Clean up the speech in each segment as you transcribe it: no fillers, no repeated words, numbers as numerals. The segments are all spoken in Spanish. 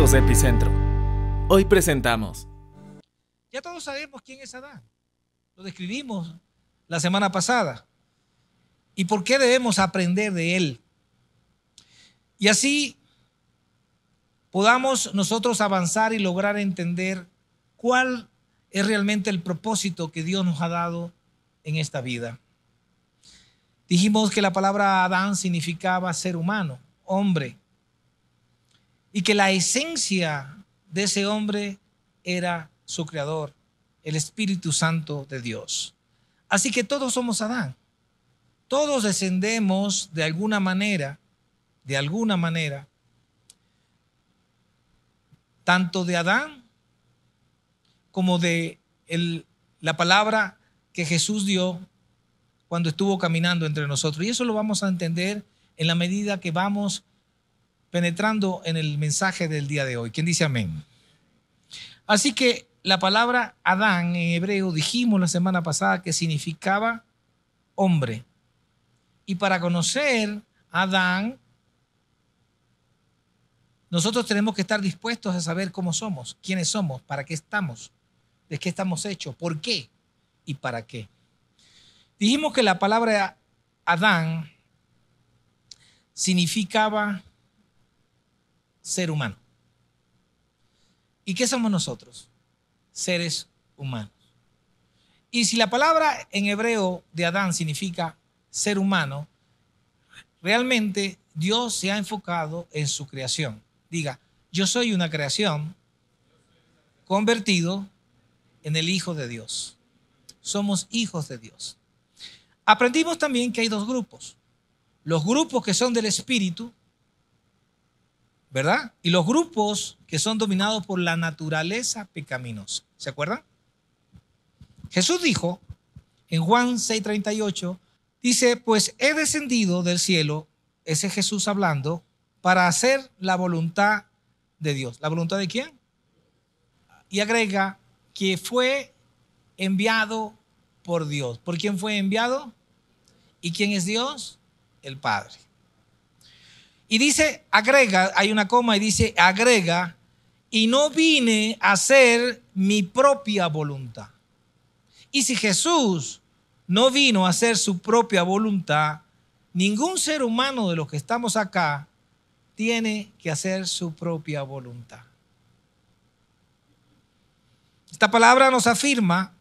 Bienvenidos a Epicentro. Hoy presentamos. Ya todos sabemos quién es Adán. Lo describimos la semana pasada. ¿Y por qué debemos aprender de él? Y así podamos nosotros avanzar y lograr entender cuál es realmente el propósito que Dios nos ha dado en esta vida. Dijimos que la palabra Adán significaba ser humano, hombre, y que la esencia de ese hombre era su creador, el Espíritu Santo de Dios. Así que todos somos Adán. Todos descendemos de alguna manera, tanto de Adán como de la palabra que Jesús dio cuando estuvo caminando entre nosotros. Y eso lo vamos a entender en la medida que vamos penetrando en el mensaje del día de hoy. ¿Quién dice amén? Así que la palabra Adán en hebreo, dijimos la semana pasada que significaba hombre. Y para conocer a Adán, nosotros tenemos que estar dispuestos a saber cómo somos, quiénes somos, para qué estamos, de qué estamos hechos, por qué y para qué. Dijimos que la palabra Adán significaba ser humano. ¿Y qué somos nosotros? Seres humanos. Y si la palabra en hebreo de Adán significa ser humano, realmente Dios se ha enfocado en su creación. Diga, yo soy una creación convertido en el Hijo de Dios. Somos hijos de Dios. Aprendimos también que hay dos grupos. Los grupos que son del Espíritu, ¿verdad? Y los grupos que son dominados por la naturaleza pecaminosa. ¿Se acuerdan? Jesús dijo en Juan 6:38, dice, pues he descendido del cielo, ese Jesús hablando, para hacer la voluntad de Dios. ¿La voluntad de quién? Y agrega que fue enviado por Dios. ¿Por quién fue enviado? ¿Y quién es Dios? El Padre. Y dice, agrega, hay una coma y dice, agrega, y no vine a hacer mi propia voluntad. Y si Jesús no vino a hacer su propia voluntad, ningún ser humano de los que estamos acá tiene que hacer su propia voluntad. Esta palabra nos afirma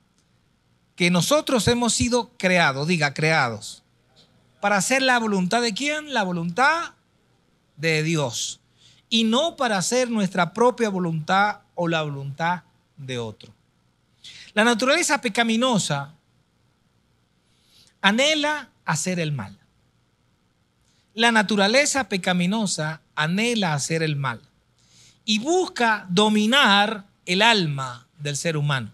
que nosotros hemos sido creados, diga, creados, para hacer la voluntad de ¿quién? La voluntad de Dios. Y no para hacer nuestra propia voluntad o la voluntad de otro. La naturaleza pecaminosa anhela hacer el mal. La naturaleza pecaminosa anhela hacer el mal y busca dominar el alma del ser humano,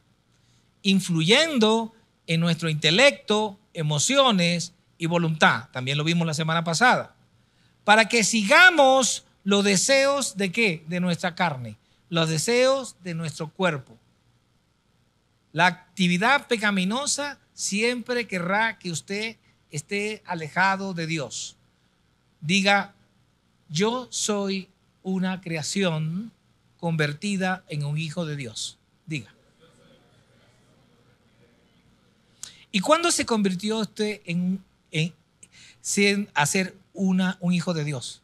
influyendo en nuestro intelecto, emociones y voluntad. También lo vimos la semana pasada. Para que sigamos los deseos de ¿qué? De nuestra carne, los deseos de nuestro cuerpo. La actividad pecaminosa siempre querrá que usted esté alejado de Dios. Diga, yo soy una creación convertida en un hijo de Dios. Diga. ¿Y cuándo se convirtió usted en ser un hijo de Dios?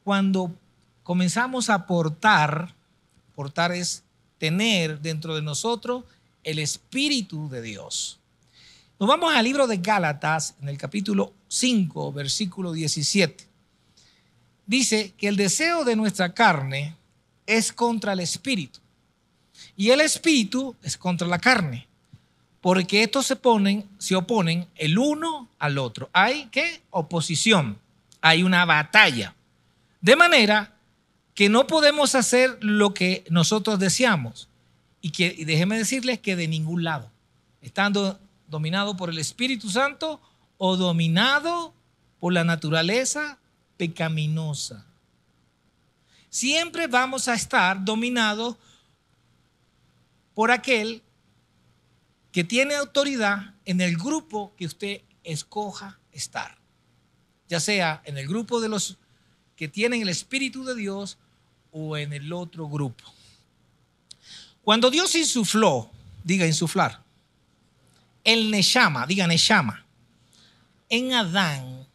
Cuando comenzamos a aportar es tener dentro de nosotros el Espíritu de Dios. Nos vamos al libro de Gálatas, en el capítulo 5, versículo 17. Dice que el deseo de nuestra carne es contra el Espíritu y el Espíritu es contra la carne, porque estos se oponen el uno al otro. Hay ¿qué? Oposición, hay una batalla. De manera que no podemos hacer lo que nosotros deseamos. Y déjenme decirles que de ningún lado, estando dominado por el Espíritu Santo o dominado por la naturaleza pecaminosa. Siempre vamos a estar dominados por aquel que tiene autoridad en el grupo que usted escoja estar. Ya sea en el grupo de los que tienen el Espíritu de Dios o en el otro grupo. Cuando Dios insufló, diga insuflar, el Neshama, diga Neshama, en Adán,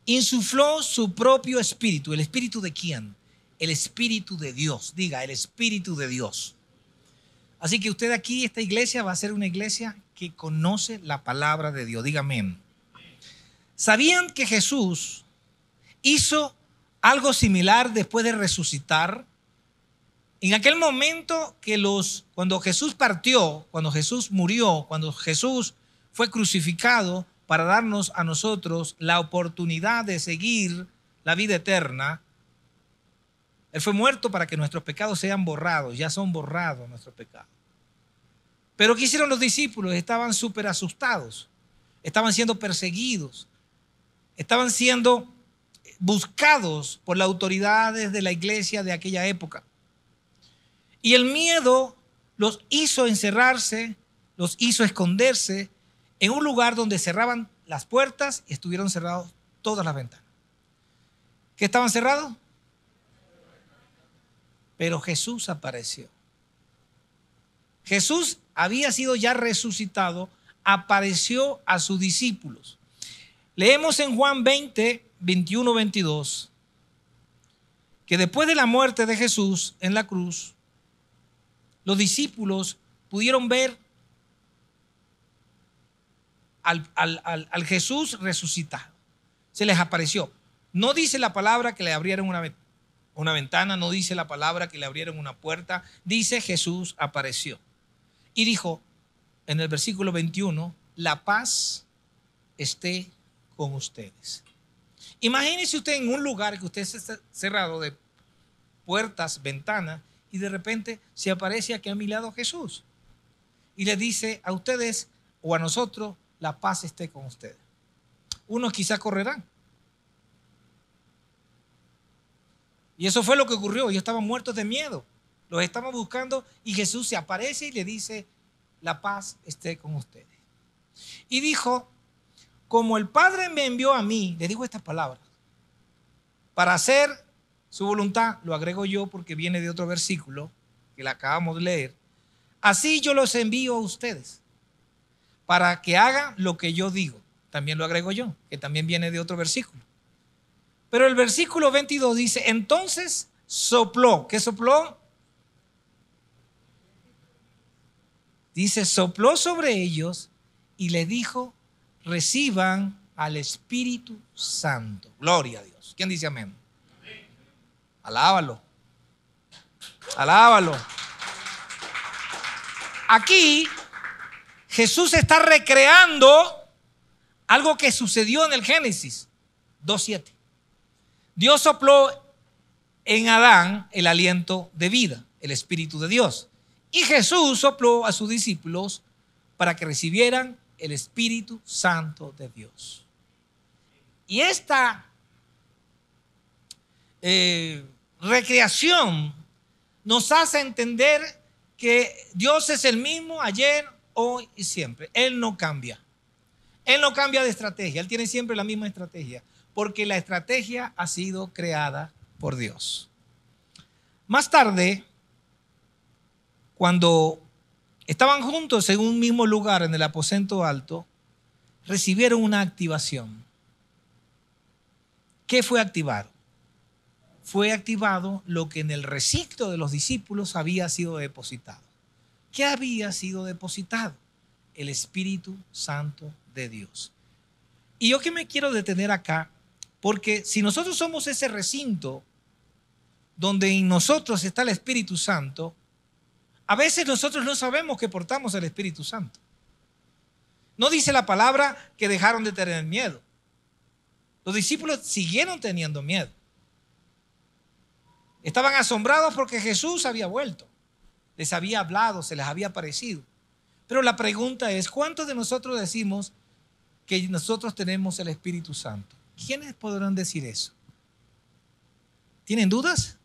insufló su propio espíritu. ¿El espíritu de quién? El espíritu de Dios. Diga, el espíritu de Dios. Así que usted aquí, esta iglesia va a ser una iglesia que conoce la palabra de Dios. Diga amén. ¿Sabían que Jesús hizo algo similar después de resucitar? En aquel momento cuando Jesús partió, cuando Jesús murió, cuando Jesús fue crucificado para darnos a nosotros la oportunidad de seguir la vida eterna, Él fue muerto para que nuestros pecados sean borrados. Ya son borrados nuestros pecados. Pero ¿qué hicieron los discípulos? Estaban súper asustados. Estaban siendo perseguidos. Estaban siendo buscados por las autoridades de la iglesia de aquella época. Y el miedo los hizo encerrarse, los hizo esconderse en un lugar donde cerraban las puertas y estuvieron cerrados todas las ventanas. ¿Qué estaban cerrados? Pero Jesús apareció. Jesús había sido ya resucitado, apareció a sus discípulos. Leemos en Juan 20, 21, 22, que después de la muerte de Jesús en la cruz, los discípulos pudieron ver al Jesús resucitado. Se les apareció. No dice la palabra que le abrieron una ventana, no dice la palabra que le abrieron una puerta, dice Jesús apareció. Y dijo en el versículo 21, la paz esté con ustedes. Imagínese usted en un lugar que usted está cerrado de puertas, ventanas, y de repente se aparece aquí a mi lado Jesús. Y le dice a ustedes o a nosotros, la paz esté con ustedes. Unos quizás correrán. Y eso fue lo que ocurrió. Ellos estaban muertos de miedo. Los estaban buscando y Jesús se aparece y le dice, la paz esté con ustedes. Y dijo, como el Padre me envió a mí, le digo estas palabras, para hacer su voluntad, lo agrego yo porque viene de otro versículo que la acabamos de leer, así yo los envío a ustedes, para que hagan lo que yo digo. También lo agrego yo, que también viene de otro versículo. Pero el versículo 22 dice, entonces sopló. ¿Qué sopló? Dice, sopló sobre ellos y les dijo, reciban al Espíritu Santo. Gloria a Dios. ¿Quién dice amén? Amén. Alábalo. Alábalo. Aquí Jesús está recreando algo que sucedió en el Génesis 2:7. Dios sopló en Adán el aliento de vida, el Espíritu de Dios. Y Jesús sopló a sus discípulos para que recibieran el Espíritu Santo de Dios. Y esta recreación nos hace entender que Dios es el mismo ayer, hoy y siempre. Él no cambia. Él no cambia de estrategia. Él tiene siempre la misma estrategia. Porque la estrategia ha sido creada por Dios. Más tarde, cuando estaban juntos en un mismo lugar en el aposento alto, recibieron una activación. ¿Qué fue activado? Fue activado lo que en el recinto de los discípulos había sido depositado. ¿Qué había sido depositado? El Espíritu Santo de Dios. Y yo que me quiero detener acá, porque si nosotros somos ese recinto donde en nosotros está el Espíritu Santo, a veces nosotros no sabemos que portamos el Espíritu Santo. No dice la palabra que dejaron de tener miedo. Los discípulos siguieron teniendo miedo. Estaban asombrados porque Jesús había vuelto. Les había hablado, se les había aparecido. Pero la pregunta es, ¿cuántos de nosotros decimos que nosotros tenemos el Espíritu Santo? ¿Quiénes podrán decir eso? ¿Tienen dudas?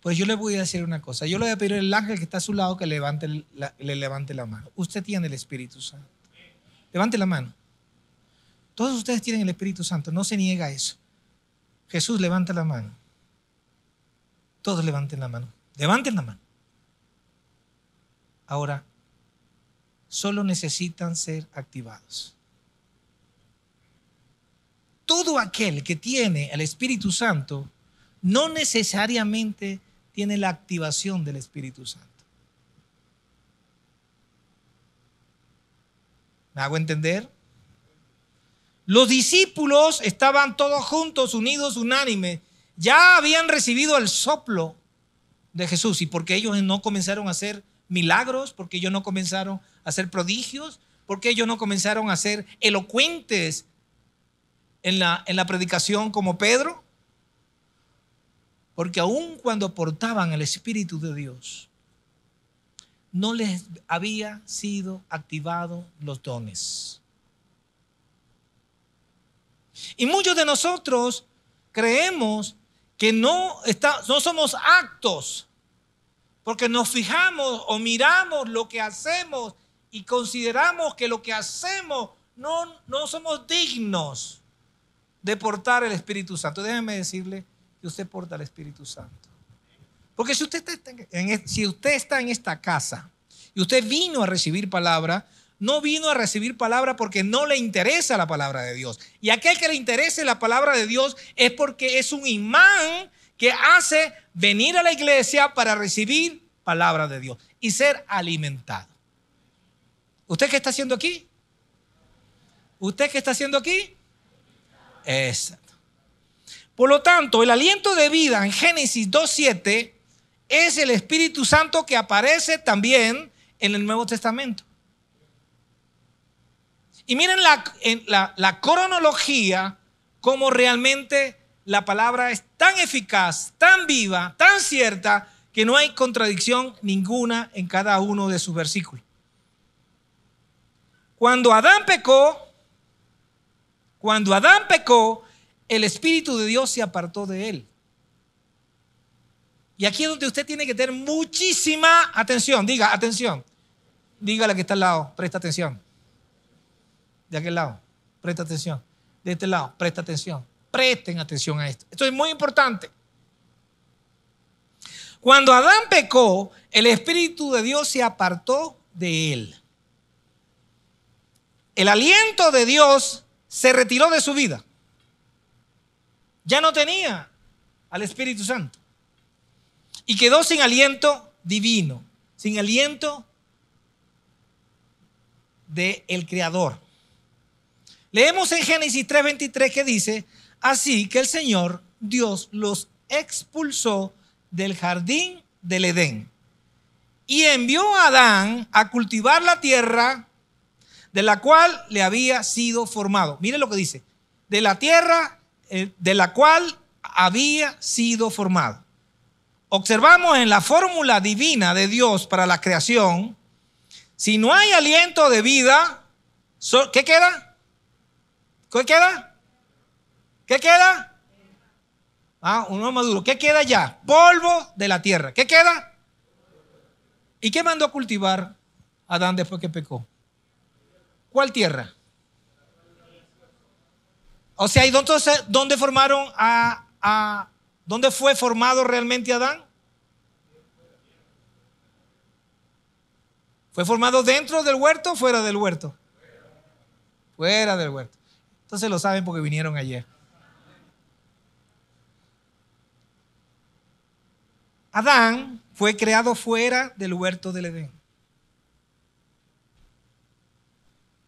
Pues yo le voy a decir una cosa. Yo le voy a pedir al ángel que está a su lado que le levante la mano. Usted tiene el Espíritu Santo. Levante la mano. Todos ustedes tienen el Espíritu Santo. No se niega a eso. Jesús, levanta la mano. Todos levanten la mano. Levanten la mano. Ahora, solo necesitan ser activados. Todo aquel que tiene el Espíritu Santo no necesariamente tiene la activación del Espíritu Santo. ¿Me hago entender? Los discípulos estaban todos juntos, unidos, unánimes. Ya habían recibido el soplo de Jesús. ¿Y porque ellos no comenzaron a hacer milagros? ¿Porque ellos no comenzaron a hacer prodigios? ¿Porque ellos no comenzaron a ser elocuentes en la predicación como Pedro? Porque aun cuando portaban el Espíritu de Dios, no les había sido activado los dones. Y muchos de nosotros creemos que no somos aptos, porque nos fijamos o miramos lo que hacemos y consideramos que lo que hacemos no somos dignos de portar el Espíritu Santo. Déjeme decirle que usted porta el Espíritu Santo. Porque si usted está en esta casa y usted vino a recibir palabra, no vino a recibir palabra porque no le interesa la palabra de Dios. Y aquel que le interese la palabra de Dios es porque es un imán que hace venir a la iglesia para recibir palabra de Dios y ser alimentado. ¿Usted qué está haciendo aquí? ¿Usted qué está haciendo aquí? Exacto. Por lo tanto, el aliento de vida en Génesis 2:7 es el Espíritu Santo que aparece también en el Nuevo Testamento. Y miren la cronología, cómo realmente la palabra es tan eficaz, tan viva, tan cierta, que no hay contradicción ninguna en cada uno de sus versículos. Cuando Adán pecó, el Espíritu de Dios se apartó de él. Y aquí es donde usted tiene que tener muchísima atención. Diga, atención. Dígale que está al lado, presta atención. De aquel lado, presta atención. De este lado, presta atención. Presten atención a esto. Esto es muy importante. Cuando Adán pecó, el Espíritu de Dios se apartó de él. El aliento de Dios se retiró de su vida. Ya no tenía al Espíritu Santo. Y quedó sin aliento divino, sin aliento del Creador. Leemos en Génesis 3:23 que dice: así que el Señor Dios los expulsó del jardín del Edén y envió a Adán a cultivar la tierra de la cual le había sido formado. Mire lo que dice: de la tierra de la cual había sido formado. Observamos en la fórmula divina de Dios para la creación, si no hay aliento de vida, ¿qué queda? ¿Qué queda? ¿Qué queda? Uno maduro. ¿Qué queda ya? Polvo de la tierra. ¿Qué queda? ¿Y qué mandó a cultivar Adán después que pecó? ¿Cuál tierra? O sea, ¿y entonces dónde formaron dónde fue formado realmente Adán? ¿Fue formado dentro del huerto o fuera del huerto? Fuera del huerto. Entonces lo saben porque vinieron ayer. Adán fue creado fuera del huerto del Edén.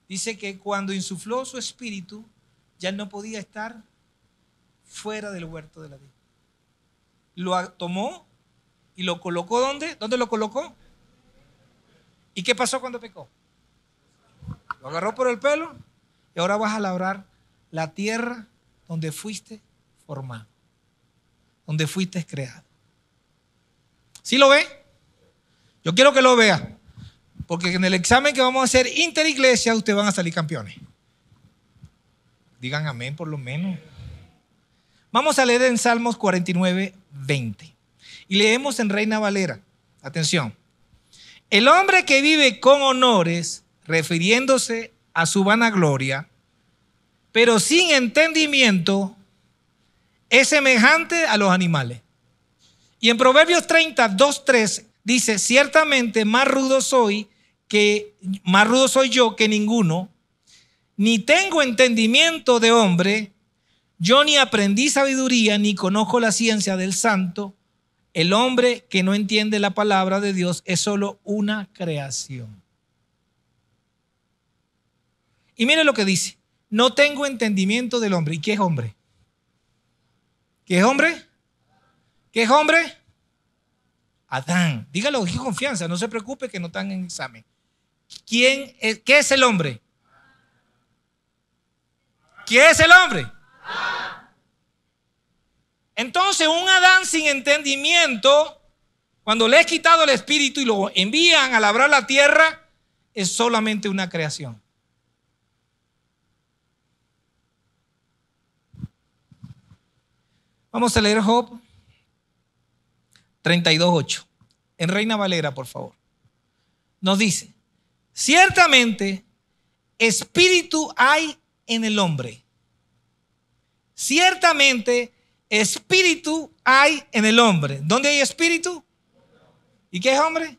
Dice que cuando insufló su espíritu, ya no podía estar fuera del huerto del Edén. Lo tomó y lo colocó ¿dónde? ¿Dónde lo colocó? ¿Y qué pasó cuando pecó? Lo agarró por el pelo y ahora vas a labrar la tierra donde fuiste formado, donde fuiste creado. ¿Sí lo ve? Yo quiero que lo vea, porque en el examen que vamos a hacer interiglesia, ustedes van a salir campeones. Digan amén por lo menos. Vamos a leer en Salmos 49:20 y leemos en Reina Valera. Atención. El hombre que vive con honores, refiriéndose a su vanagloria, pero sin entendimiento, es semejante a los animales. Y en Proverbios 30, 2:3 dice, ciertamente más rudo soy yo que ninguno, ni tengo entendimiento de hombre, yo ni aprendí sabiduría, ni conozco la ciencia del santo. El hombre que no entiende la palabra de Dios es solo una creación. Y mire lo que dice, no tengo entendimiento del hombre. ¿Y qué es hombre? ¿Qué es hombre? ¿Qué es hombre? Adán. Dígalo con confianza, no se preocupe que no están en examen. ¿Qué es el hombre? ¿Qué es el hombre? Entonces un Adán sin entendimiento, cuando le he quitado el espíritu y lo envían a labrar la tierra, es solamente una creación. Vamos a leer Job 32:8. En Reina Valera, por favor. Nos dice, ciertamente espíritu hay en el hombre. Ciertamente espíritu hay en el hombre. ¿Dónde hay espíritu? ¿Y qué es hombre?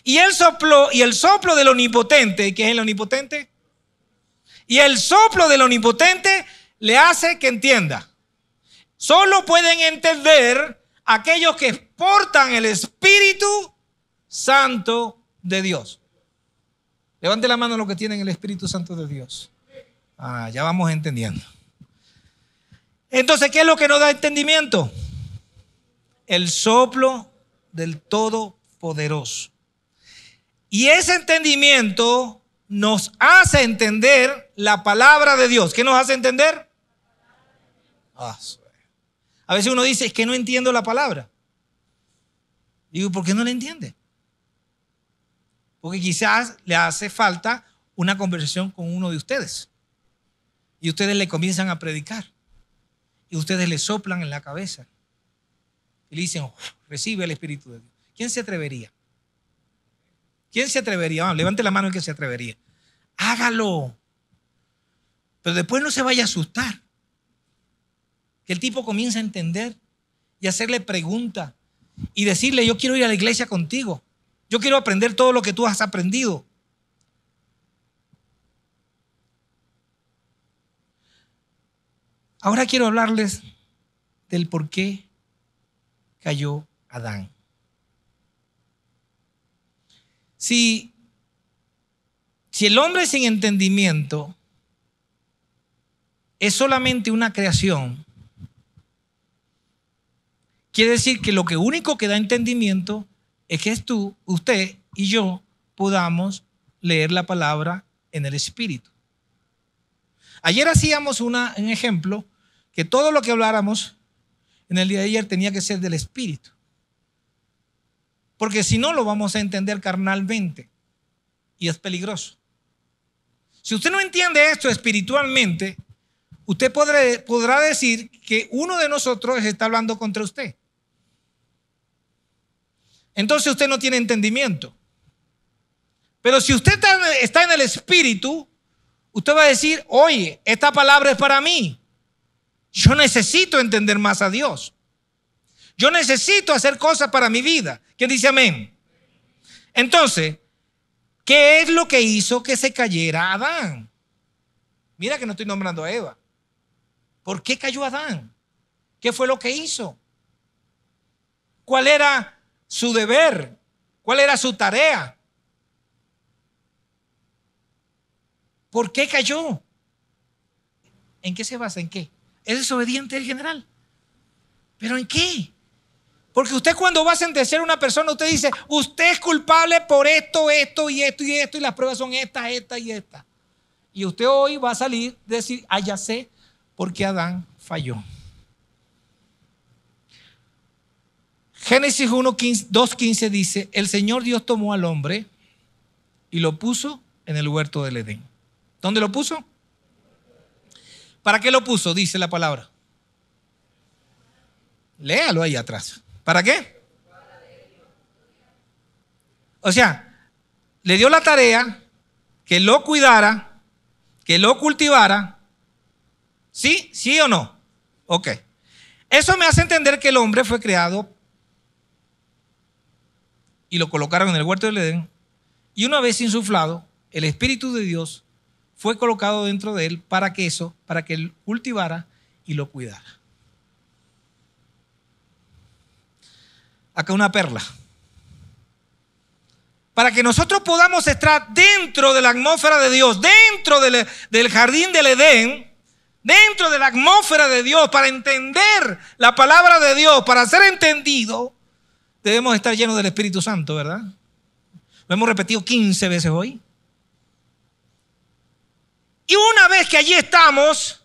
Y el soplo del omnipotente, ¿qué es el omnipotente? Y el soplo del omnipotente le hace que entienda. Solo pueden entender aquellos que portan el Espíritu Santo de Dios. Levante la mano los que tienen el Espíritu Santo de Dios. Ya vamos entendiendo. Entonces, ¿qué es lo que nos da entendimiento? El soplo del Todopoderoso. Y ese entendimiento nos hace entender la palabra de Dios. ¿Qué nos hace entender? A veces uno dice, es que no entiendo la palabra. Digo, ¿por qué no la entiende? Porque quizás le hace falta una conversación con uno de ustedes. Y ustedes le comienzan a predicar. Y ustedes le soplan en la cabeza. Y le dicen, recibe el Espíritu de Dios. ¿Quién se atrevería? ¿Quién se atrevería? Vamos, levante la mano el que se atrevería. Hágalo. Pero después no se vaya a asustar. Que el tipo comienza a entender y hacerle preguntas y decirle, yo quiero ir a la iglesia contigo. Yo quiero aprender todo lo que tú has aprendido. Ahora quiero hablarles del por qué cayó Adán. Si el hombre sin entendimiento es solamente una creación, quiere decir que lo único que da entendimiento es que usted y yo podamos leer la palabra en el Espíritu. Ayer hacíamos un ejemplo que todo lo que habláramos en el día de ayer tenía que ser del Espíritu. Porque si no lo vamos a entender carnalmente y es peligroso. Si usted no entiende esto espiritualmente, usted podrá decir que uno de nosotros está hablando contra usted. Entonces usted no tiene entendimiento. Pero si usted está en el Espíritu, usted va a decir, oye, esta palabra es para mí. Yo necesito entender más a Dios. Yo necesito hacer cosas para mi vida. ¿Quién dice amén? Entonces, ¿qué es lo que hizo que se cayera Adán? Mira que no estoy nombrando a Eva. ¿Por qué cayó Adán? ¿Qué fue lo que hizo? ¿Cuál era su deber? ¿Cuál era su tarea? ¿Por qué cayó? ¿En qué se basa? ¿En qué? ¿Es desobediente el general? ¿Pero en qué? Porque usted cuando va a sentenciar a una persona, usted dice, usted es culpable por esto, esto y esto y esto, y las pruebas son esta, esta y esta. Y usted hoy va a salir y decir, ya sé por qué Adán falló. Génesis 2:15 dice, el Señor Dios tomó al hombre y lo puso en el huerto del Edén. ¿Dónde lo puso? ¿Para qué lo puso? Dice la palabra. Léalo ahí atrás. ¿Para qué? O sea, le dio la tarea que lo cuidara, que lo cultivara. ¿Sí? ¿Sí o no? Ok. Eso me hace entender que el hombre fue creado y lo colocaron en el huerto del Edén, y una vez insuflado, el Espíritu de Dios fue colocado dentro de él para que él cultivara y lo cuidara. Acá una perla. Para que nosotros podamos estar dentro de la atmósfera de Dios, dentro del jardín del Edén, dentro de la atmósfera de Dios, para entender la palabra de Dios, para ser entendido, debemos estar llenos del Espíritu Santo, ¿verdad? Lo hemos repetido 15 veces hoy. Y una vez que allí estamos,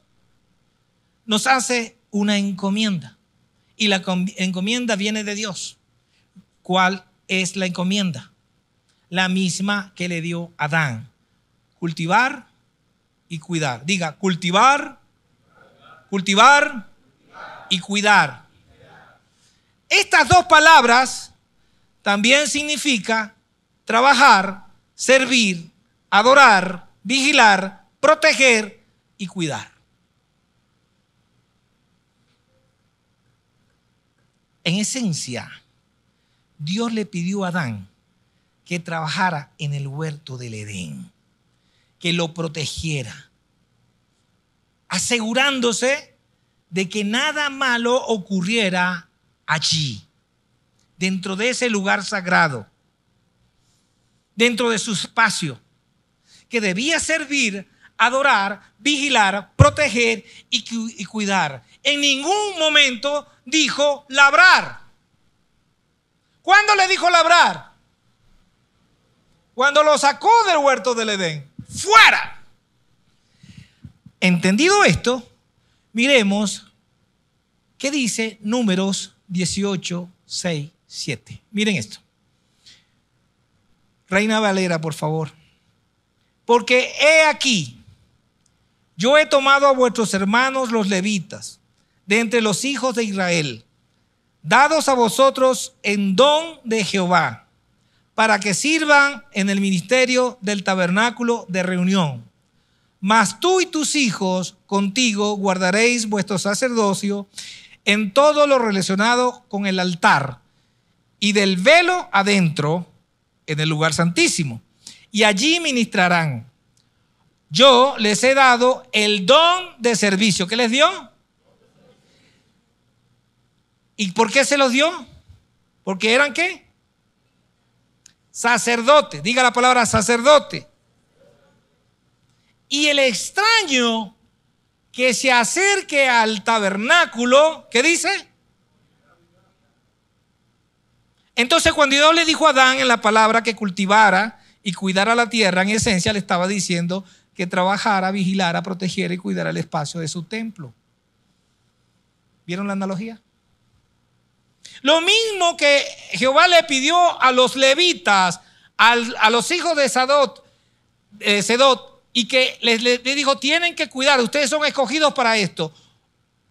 nos hace una encomienda. Y la encomienda viene de Dios. ¿Cuál es la encomienda? La misma que le dio Adán. Cultivar y cuidar. Diga, cultivar y cuidar. Estas dos palabras también significan trabajar, servir, adorar, vigilar, proteger y cuidar. En esencia, Dios le pidió a Adán que trabajara en el huerto del Edén, que lo protegiera, asegurándose de que nada malo ocurriera allí, dentro de ese lugar sagrado, dentro de su espacio, que debía servir, adorar, vigilar, proteger y cuidar. En ningún momento dijo labrar. ¿Cuándo le dijo labrar? Cuando lo sacó del huerto del Edén. ¡Fuera! Entendido esto, miremos qué dice Números 18, 6, 7. Miren esto. Reina Valera, por favor. Porque he aquí, yo he tomado a vuestros hermanos los levitas, de entre los hijos de Israel, dados a vosotros en don de Jehová, para que sirvan en el ministerio del tabernáculo de reunión. Mas tú y tus hijos contigo guardaréis vuestro sacerdocio en todo lo relacionado con el altar y del velo adentro en el lugar santísimo. Y allí ministrarán. Yo les he dado el don de servicio. ¿Qué les dio? ¿Y por qué se los dio? Porque eran ¿qué? Sacerdote. Diga la palabra sacerdote. Y el extraño que se acerque al tabernáculo, ¿qué dice? Entonces cuando Dios le dijo a Adán en la palabra que cultivara y cuidara la tierra, en esencia le estaba diciendo que trabajara, vigilara, protegiera y cuidara el espacio de su templo. ¿Vieron la analogía? Lo mismo que Jehová le pidió a los levitas, a los hijos de Sedot, y que les dijo, tienen que cuidar, ustedes son escogidos para esto.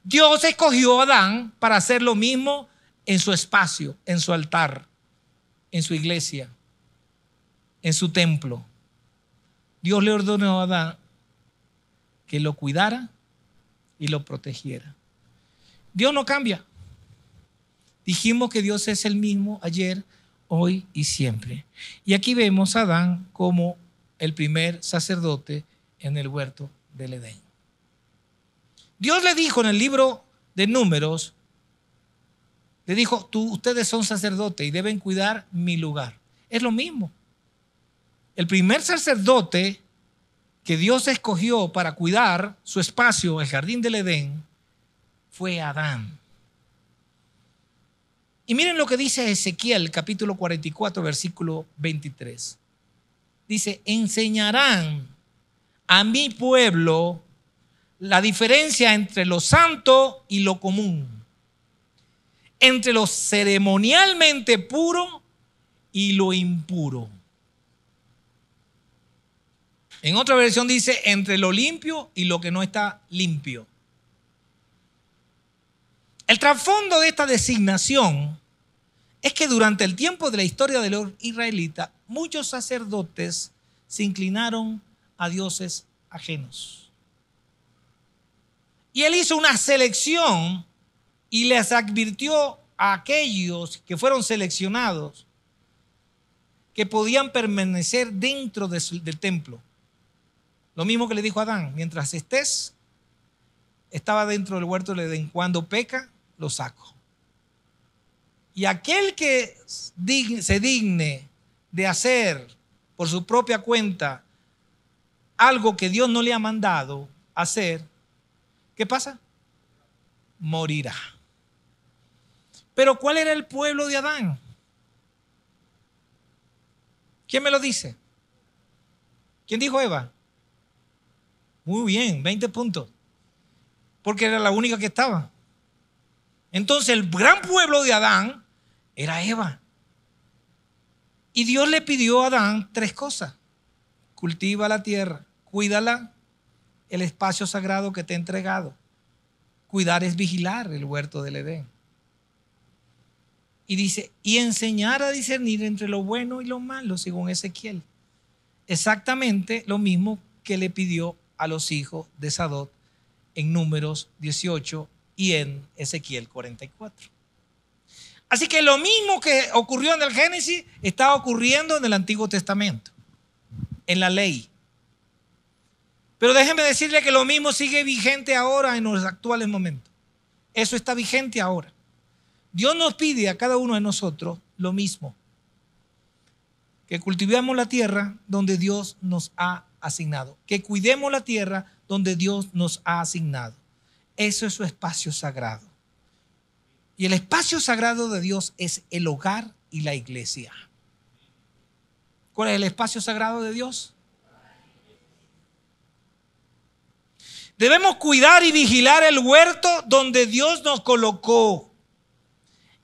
Dios escogió a Adán para hacer lo mismo en su espacio, en su altar, en su iglesia, en su templo. Dios le ordenó a Adán que lo cuidara y lo protegiera. Dios no cambia. Dijimos que Dios es el mismo ayer, hoy y siempre. Y aquí vemos a Adán como el primer sacerdote en el huerto del Edén. Dios le dijo en el libro de Números, le dijo, ustedes son sacerdotes y deben cuidar mi lugar. Es lo mismo. El primer sacerdote que Dios escogió para cuidar su espacio, el jardín del Edén, fue Adán. Y miren lo que dice Ezequiel, capítulo 44, versículo 23. Dice, enseñarán a mi pueblo la diferencia entre lo santo y lo común, entre lo ceremonialmente puro y lo impuro. En otra versión dice, entre lo limpio y lo que no está limpio. El trasfondo de esta designación es que durante el tiempo de la historia de los israelitas, muchos sacerdotes se inclinaron a dioses ajenos. Y él hizo una selección y les advirtió a aquellos que fueron seleccionados que podían permanecer dentro del templo. Lo mismo que le dijo a Adán: mientras estés, estaba dentro del huerto del Edén. Cuando peca, lo saco. Y aquel que se digne de hacer por su propia cuenta algo que Dios no le ha mandado hacer, ¿qué pasa? Morirá. Pero ¿cuál era el pueblo de Adán? ¿Quién me lo dice? ¿Quién dijo Eva? Muy bien, 20 puntos. Porque era la única que estaba. Entonces el gran pueblo de Adán era Eva. Y Dios le pidió a Adán 3 cosas. Cultiva la tierra, cuídala, el espacio sagrado que te he entregado. Cuidar es vigilar el huerto del Edén. Y dice, y enseñar a discernir entre lo bueno y lo malo, según Ezequiel. Exactamente lo mismo que le pidió a los hijos de Sadok en Números 18 y en Ezequiel 44. Así que lo mismo que ocurrió en el Génesis está ocurriendo en el Antiguo Testamento, en la ley. Pero déjenme decirle que lo mismo sigue vigente ahora en los actuales momentos. Eso está vigente ahora. Dios nos pide a cada uno de nosotros lo mismo: que cultivemos la tierra donde Dios nos ha asignado, que cuidemos la tierra donde Dios nos ha asignado. Eso es su espacio sagrado. Y el espacio sagrado de Dios es el hogar y la iglesia. ¿Cuál es el espacio sagrado de Dios? Debemos cuidar y vigilar el huerto donde Dios nos colocó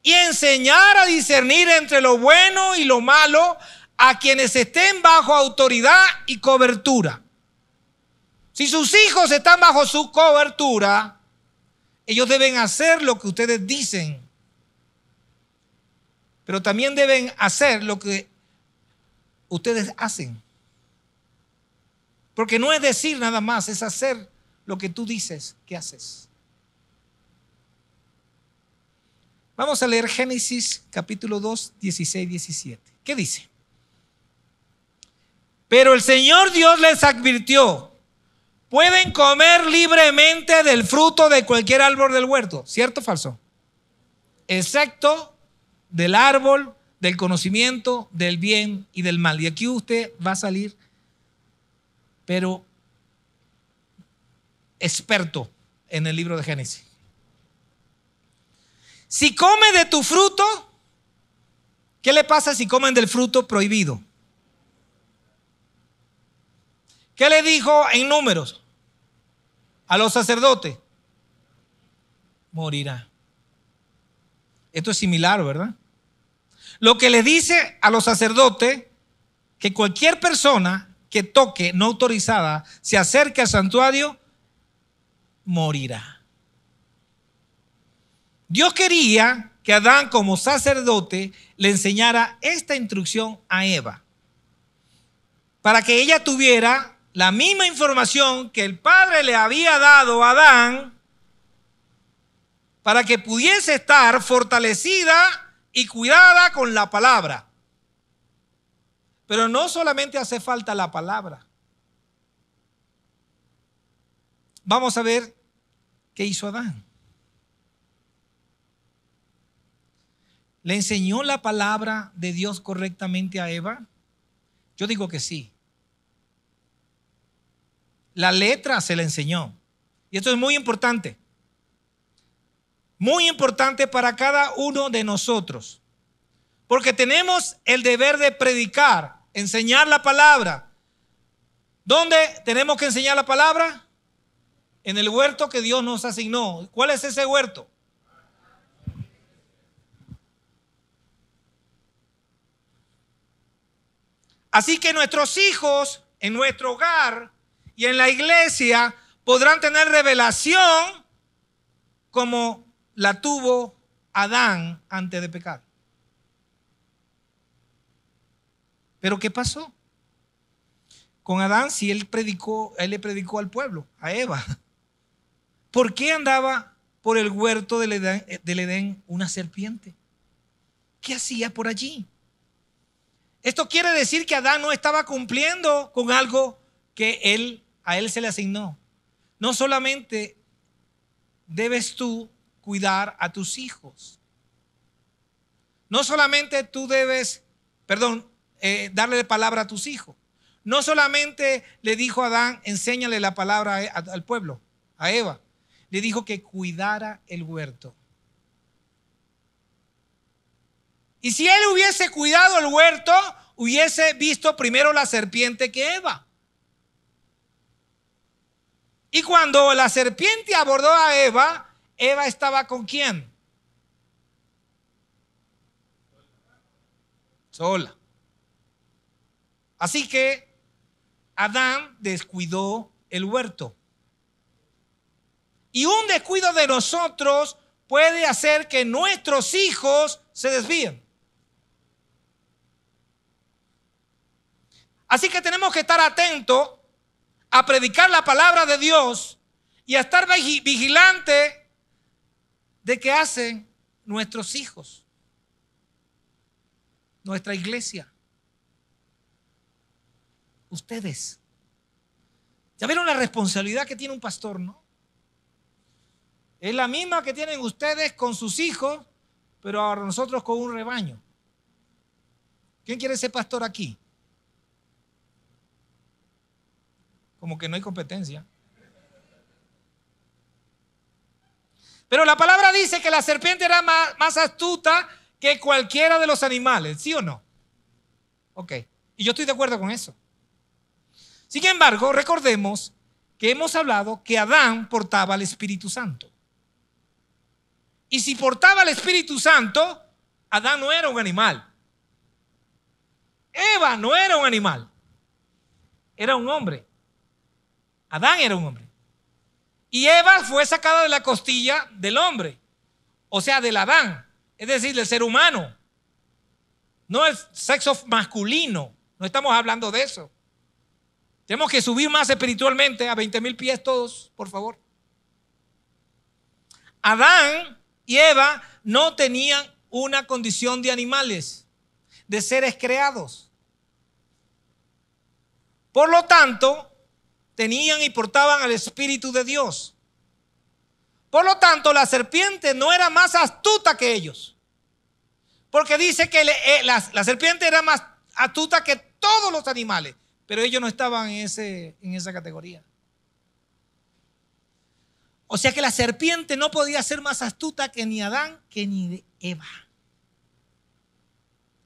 y enseñar a discernir entre lo bueno y lo malo a quienes estén bajo autoridad y cobertura. Si sus hijos están bajo su cobertura, ellos deben hacer lo que ustedes dicen, pero también deben hacer lo que ustedes hacen. Porque no es decir nada más, es hacer lo que tú dices que haces. Vamos a leer Génesis capítulo 2, 16, 17. ¿Qué dice? Pero el Señor Dios les advirtió: pueden comer libremente del fruto de cualquier árbol del huerto. ¿Cierto o falso? Excepto del árbol del conocimiento del bien y del mal. Y aquí usted va a salir, pero experto en el libro de Génesis. Si come de tu fruto, ¿qué le pasa si comen del fruto prohibido? ¿Qué le dijo en Números a los sacerdotes? Morirá. Esto es similar, ¿verdad? Lo que le dice a los sacerdotes, que cualquier persona que toque no autorizada se acerque al santuario, morirá. Dios quería que Adán, como sacerdote, le enseñara esta instrucción a Eva, para que ella tuviera la misma información que el Padre le había dado a Adán, para que pudiese estar fortalecida y cuidada con la palabra. Pero no solamente hace falta la palabra. Vamos a ver qué hizo Adán. ¿Le enseñó la palabra de Dios correctamente a Eva? Yo digo que sí. La letra se la enseñó. Y esto es muy importante. Muy importante para cada uno de nosotros. Porque tenemos el deber de predicar, enseñar la palabra. ¿Dónde tenemos que enseñar la palabra? En el huerto que Dios nos asignó. ¿Cuál es ese huerto? Así que nuestros hijos en nuestro hogar y en la iglesia podrán tener revelación como la tuvo Adán antes de pecar. Pero ¿qué pasó? Con Adán, si él le predicó al pueblo, a Eva. ¿Por qué andaba por el huerto del Edén una serpiente? ¿Qué hacía por allí? Esto quiere decir que Adán no estaba cumpliendo con algo que a él se le asignó. No solamente debes tú cuidar a tus hijos. No solamente tú debes, darle palabra a tus hijos. No solamente le dijo a Adán, enséñale la palabra al pueblo, a Eva. Le dijo que cuidara el huerto. Y si él hubiese cuidado el huerto, hubiese visto primero la serpiente que Eva. Y cuando la serpiente abordó a Eva, Eva estaba ¿con quién? Sola. Así que Adán descuidó el huerto. Y un descuido de nosotros puede hacer que nuestros hijos se desvíen. Así que tenemos que estar atentos a predicar la palabra de Dios y a estar vigilantes de qué hacen nuestros hijos, nuestra iglesia, ustedes. ¿Ya vieron la responsabilidad que tiene un pastor, no? Es la misma que tienen ustedes con sus hijos, pero ahora nosotros con un rebaño. ¿Quién quiere ser pastor aquí? Como que no hay competencia. Pero la palabra dice que la serpiente era más astuta que cualquiera de los animales, ¿sí o no? Ok, y yo estoy de acuerdo con eso. Sin embargo, recordemos que hemos hablado que Adán portaba el Espíritu Santo. Y si portaba el Espíritu Santo, Adán no era un animal. Eva no era un animal. Era un hombre. Adán era un hombre. Y Eva fue sacada de la costilla del hombre. O sea, del Adán. Es decir, del ser humano. No el sexo masculino. No estamos hablando de eso. Tenemos que subir más espiritualmente a 20,000 pies todos, por favor. Adán y Eva no tenían una condición de animales, de seres creados. Por lo tanto, tenían y portaban al Espíritu de Dios. Por lo tanto, la serpiente no era más astuta que ellos. Porque dice que la serpiente era más astuta que todos los animales. Pero ellos no estaban en esa categoría. O sea que la serpiente no podía ser más astuta que ni Adán, que ni Eva.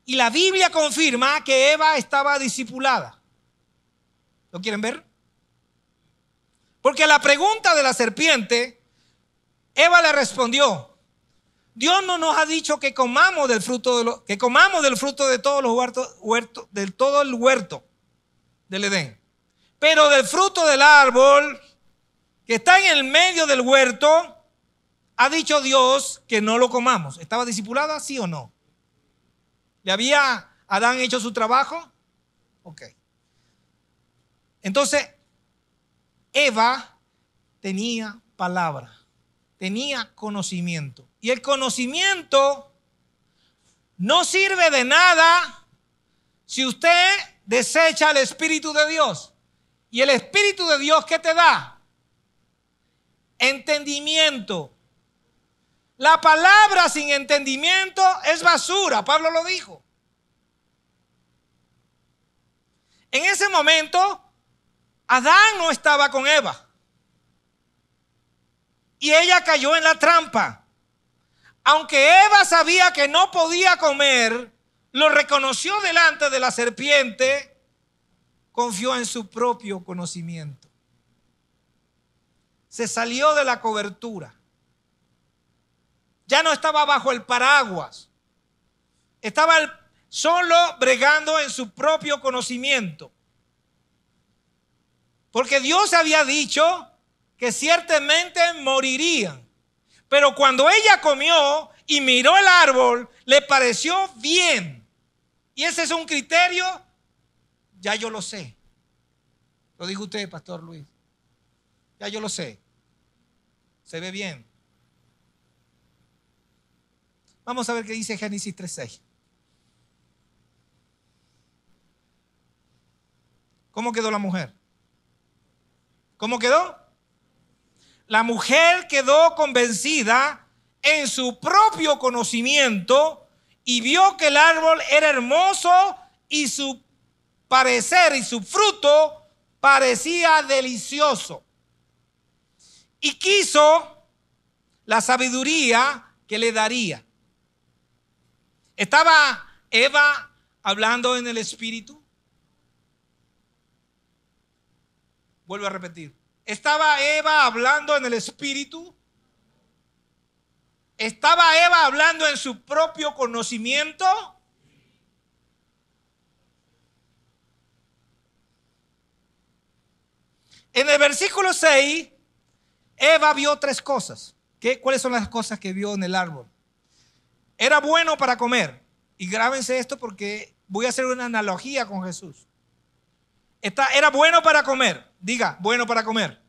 Y la Biblia confirma que Eva estaba discipulada. ¿Lo quieren ver? Porque a la pregunta de la serpiente, Eva le respondió: Dios no nos ha dicho que comamos del fruto de todos los huertos, del todo el huerto del Edén. Pero del fruto del árbol que está en el medio del huerto, ha dicho Dios que no lo comamos. ¿Estaba discipulada, sí o no? ¿Le había Adán hecho su trabajo? Ok. Entonces, Eva tenía palabra, tenía conocimiento. Y el conocimiento no sirve de nada si usted desecha el Espíritu de Dios. ¿Y el Espíritu de Dios qué te da? Entendimiento. La palabra sin entendimiento es basura, Pablo lo dijo. En ese momento, Adán no estaba con Eva. Y ella cayó en la trampa. Aunque Eva sabía que no podía comer, lo reconoció delante de la serpiente, confió en su propio conocimiento. Se salió de la cobertura. Ya no estaba bajo el paraguas. Estaba solo bregando en su propio conocimiento. Porque Dios había dicho que ciertamente morirían. Pero cuando ella comió y miró el árbol, le pareció bien. Y ese es un criterio, ya yo lo sé. Lo dijo usted, Pastor Luis. Ya yo lo sé. Se ve bien. Vamos a ver qué dice Génesis 3:6. ¿Cómo quedó la mujer? ¿Cómo quedó? La mujer quedó convencida en su propio conocimiento y vio que el árbol era hermoso y su parecer y su fruto parecía delicioso. Y quiso la sabiduría que le daría. ¿Estaba Eva hablando en el espíritu? Vuelvo a repetir. ¿Estaba Eva hablando en el espíritu? ¿Estaba Eva hablando en su propio conocimiento? En el versículo 6, Eva vio 3 cosas. ¿Cuáles son las cosas que vio en el árbol? Era bueno para comer. Y grábense esto porque voy a hacer una analogía con Jesús. Era bueno para comer. Diga, bueno para comer.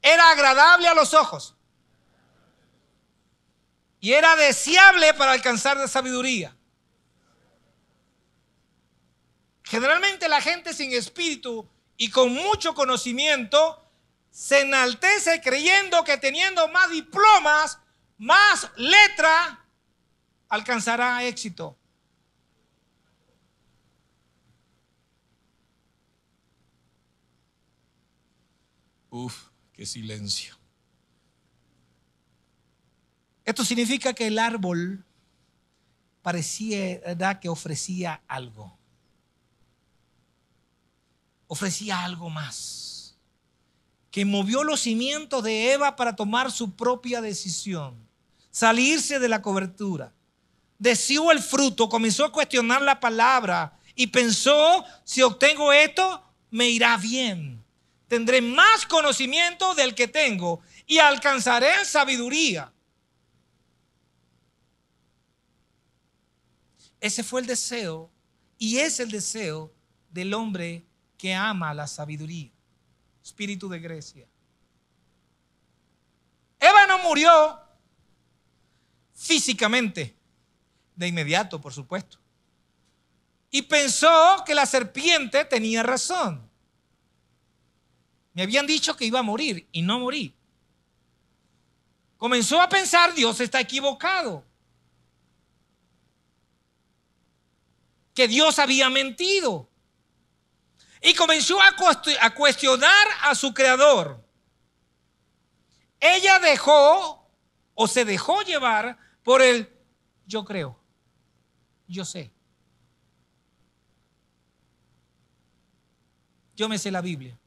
Era agradable a los ojos. Y era deseable para alcanzar la sabiduría. Generalmente la gente sin espíritu y con mucho conocimiento se enaltece creyendo que teniendo más diplomas, más letra, alcanzará éxito. Uf, qué silencio. Esto significa que el árbol parecía que ofrecía algo. Ofrecía algo más. Que movió los cimientos de Eva para tomar su propia decisión. Salirse de la cobertura. Deseó el fruto, comenzó a cuestionar la palabra y pensó, si obtengo esto, me irá bien. Tendré más conocimiento del que tengo y alcanzaré sabiduría. Ese fue el deseo y es el deseo del hombre que ama la sabiduría. Espíritu de Grecia. Eva no murió físicamente, de inmediato, por supuesto. Y pensó que la serpiente tenía razón. Me habían dicho que iba a morir y no morí. Comenzó a pensar, Dios está equivocado. Que Dios había mentido. Y comenzó a cuestionar a su creador. Ella dejó o se dejó llevar por el yo creo, yo sé. Yo me sé la Biblia.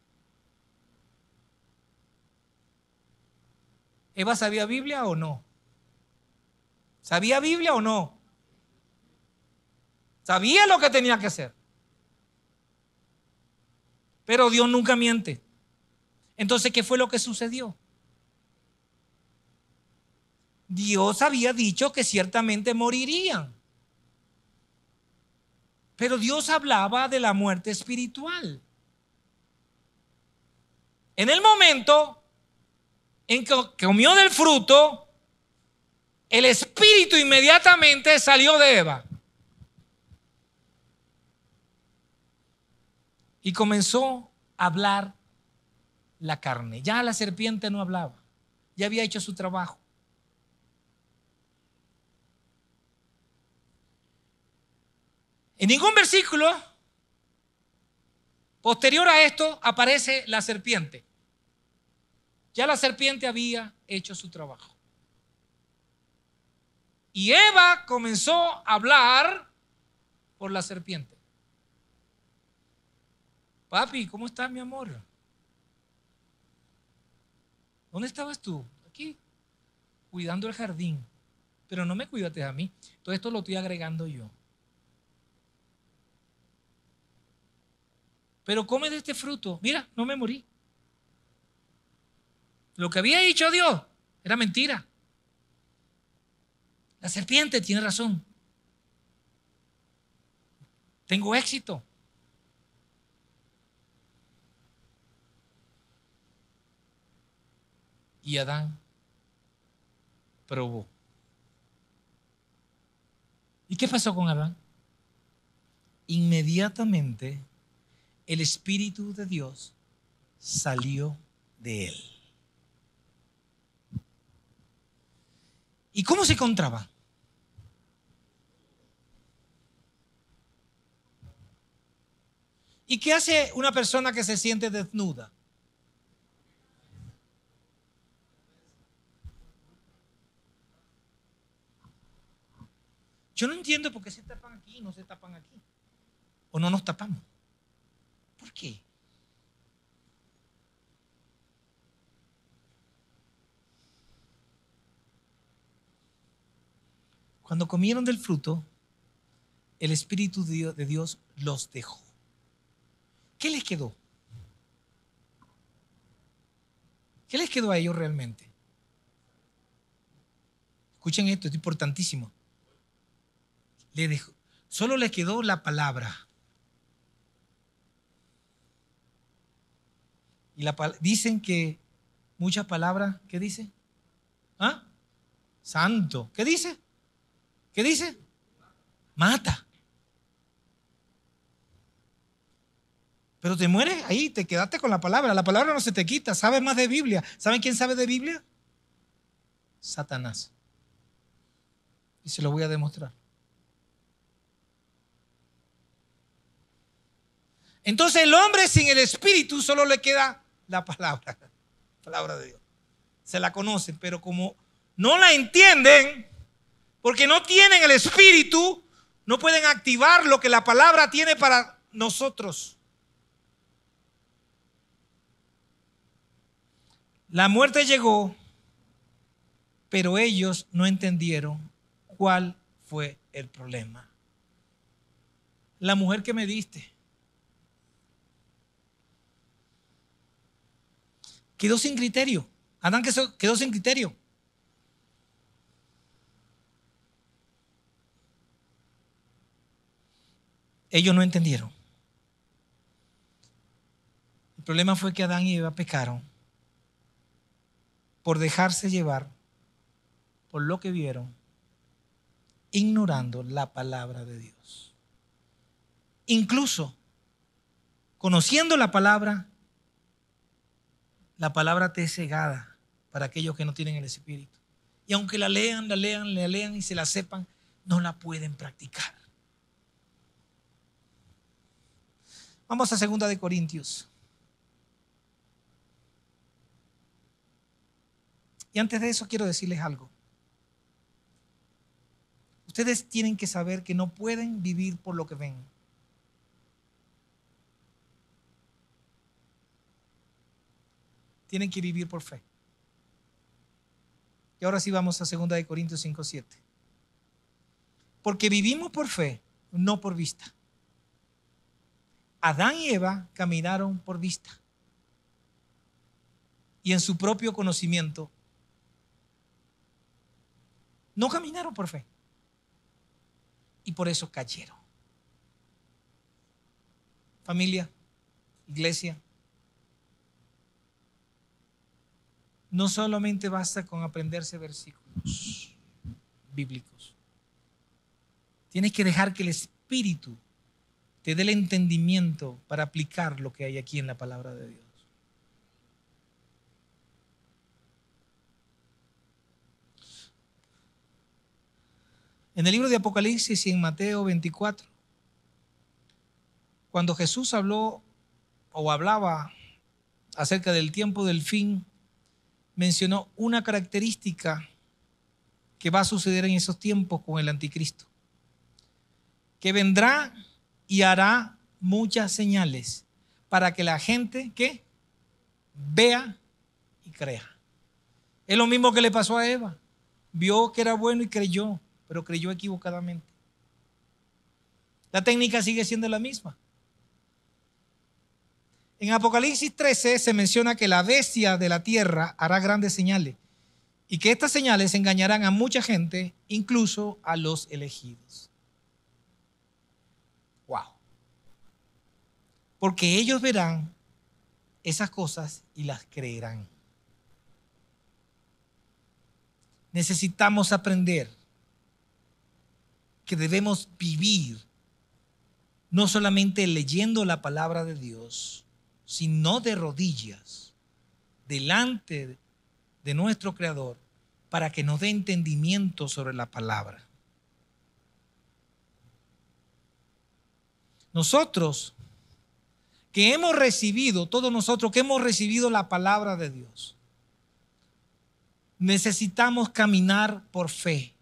¿Eva sabía Biblia o no? ¿Sabía Biblia o no? Sabía lo que tenía que hacer. Pero Dios nunca miente. Entonces, ¿qué fue lo que sucedió? Dios había dicho que ciertamente morirían. Pero Dios hablaba de la muerte espiritual. En el momento en que comió del fruto, el espíritu inmediatamente salió de Eva. Y comenzó a hablar la carne. Ya la serpiente no hablaba. Ya había hecho su trabajo. En ningún versículo posterior a esto aparece la serpiente. Ya la serpiente había hecho su trabajo. Y Eva comenzó a hablar por la serpiente. Papi, ¿cómo estás, mi amor? ¿Dónde estabas tú? Aquí, cuidando el jardín. Pero no me cuidaste a mí. Todo esto lo estoy agregando yo. Pero come de este fruto. Mira, no me morí. Lo que había dicho Dios era mentira. La serpiente tiene razón. Tengo éxito. Y Adán probó. ¿Y qué pasó con Adán? Inmediatamente el Espíritu de Dios salió de él. ¿Y cómo se encontraba? ¿Y qué hace una persona que se siente desnuda? Yo no entiendo por qué se tapan aquí y no se tapan aquí. O no nos tapamos. ¿Por qué? Cuando comieron del fruto, el Espíritu de Dios los dejó. ¿Qué les quedó? ¿Qué les quedó a ellos realmente? Escuchen esto, es importantísimo. Solo les quedó la palabra. Y dicen que muchas palabras, ¿qué dice? ¿Ah? Santo. ¿Qué dice? ¿Qué dice? Mata. Pero te mueres ahí, te quedaste con la palabra. La palabra no se te quita. ¿Sabes más de Biblia? ¿Saben quién sabe de Biblia? Satanás. Y se lo voy a demostrar. Entonces el hombre sin el Espíritu solo le queda la palabra de Dios. Se la conocen, pero como no la entienden, porque no tienen el Espíritu, no pueden activar lo que la palabra tiene para nosotros. La muerte llegó, pero ellos no entendieron cuál fue el problema. La mujer que me diste quedó sin criterio. Adán quedó sin criterio. Ellos no entendieron. El problema fue que Adán y Eva pecaron por dejarse llevar por lo que vieron, ignorando la palabra de Dios. Incluso conociendo la palabra te es cegada para aquellos que no tienen el Espíritu. Y aunque la lean y se la sepan, no la pueden practicar. Vamos a 2 de Corintios. Y antes de eso quiero decirles algo. Ustedes tienen que saber que no pueden vivir por lo que ven. Tienen que vivir por fe. Y ahora sí vamos a 2 de Corintios 5:7. Porque vivimos por fe, no por vista. Adán y Eva caminaron por vista. Y en su propio conocimiento no caminaron por fe. Y por eso cayeron. Familia, iglesia, no solamente basta con aprenderse versículos bíblicos. Tienes que dejar que el Espíritu te dé el entendimiento para aplicar lo que hay aquí en la palabra de Dios. En el libro de Apocalipsis y en Mateo 24, cuando Jesús hablaba acerca del tiempo del fin, mencionó una característica que va a suceder en esos tiempos con el anticristo, que vendrá y hará muchas señales para que la gente que vea y crea. Es lo mismo que le pasó a Eva. Vio que era bueno y creyó, pero creyó equivocadamente. La técnica sigue siendo la misma. En Apocalipsis 13 se menciona que la bestia de la tierra hará grandes señales y que estas señales engañarán a mucha gente, incluso a los elegidos. Wow. Porque ellos verán esas cosas y las creerán. Necesitamos aprender que debemos vivir, no solamente leyendo la palabra de Dios, sino de rodillas, delante de nuestro Creador, para que nos dé entendimiento sobre la palabra. Nosotros que hemos recibido, todos nosotros que hemos recibido la palabra de Dios, necesitamos caminar por fe.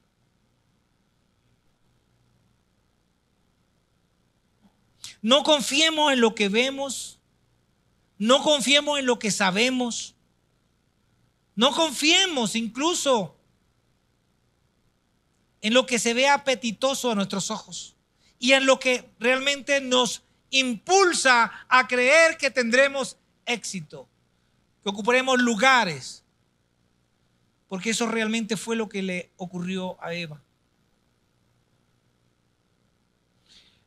No confiemos en lo que vemos, no confiemos en lo que sabemos, no confiemos incluso en lo que se ve apetitoso a nuestros ojos y en lo que realmente nos impulsa a creer que tendremos éxito, que ocuparemos lugares, porque eso realmente fue lo que le ocurrió a Eva.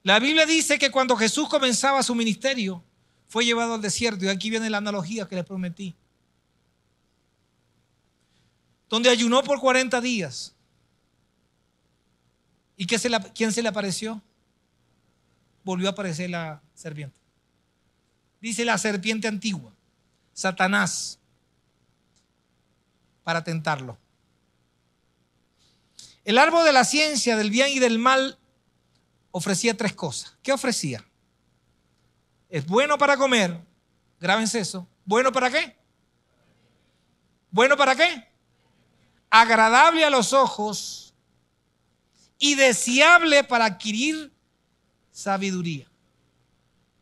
La Biblia dice que cuando Jesús comenzaba su ministerio, fue llevado al desierto, y aquí viene la analogía que les prometí, donde ayunó por 40 días. ¿Y quién se le apareció? Volvió a aparecer la serpiente. Dice la serpiente antigua, Satanás, para tentarlo. El árbol de la ciencia del bien y del mal ofrecía 3 cosas. ¿Qué ofrecía? Es bueno para comer, grábense eso. ¿Bueno para qué? ¿Bueno para qué? Agradable a los ojos y deseable para adquirir sabiduría.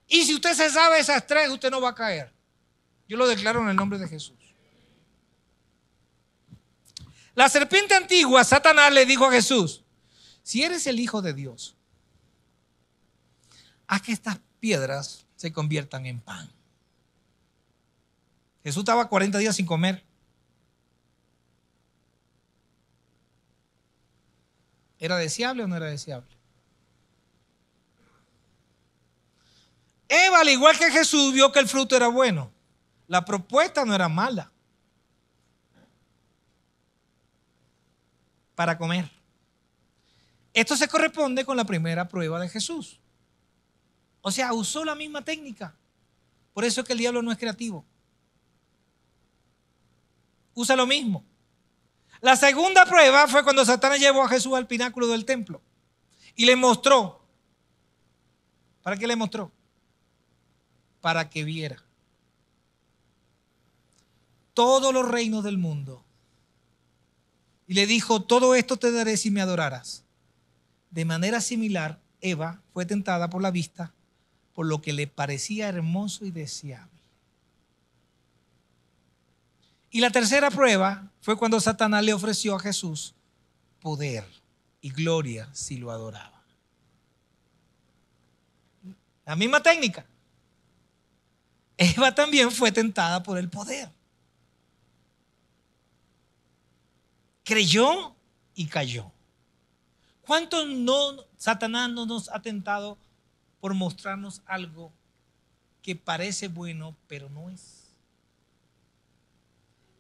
Y si usted se sabe esas 3, usted no va a caer. Yo lo declaro en el nombre de Jesús. La serpiente antigua, Satanás, le dijo a Jesús: si eres el Hijo de Dios, haz que estas piedras se conviertan en pan. Jesús estaba 40 días sin comer. ¿Era deseable o no era deseable? Eva, al igual que Jesús, vio que el fruto era bueno. La propuesta no era mala para comer. Esto se corresponde con la primera prueba de Jesús. O sea, usó la misma técnica. Por eso es que el diablo no es creativo. Usa lo mismo. La segunda prueba fue cuando Satanás llevó a Jesús al pináculo del templo y le mostró. ¿Para qué le mostró? Para que viera todos los reinos del mundo. Y le dijo: todo esto te daré si me adoraras. De manera similar, Eva fue tentada por la vista, por lo que le parecía hermoso y deseable. Y la tercera prueba fue cuando Satanás le ofreció a Jesús poder y gloria si lo adoraba. La misma técnica. Eva también fue tentada por el poder. Creyó y cayó. ¿Cuántos Satanás no nos ha tentado por mostrarnos algo que parece bueno, pero no es?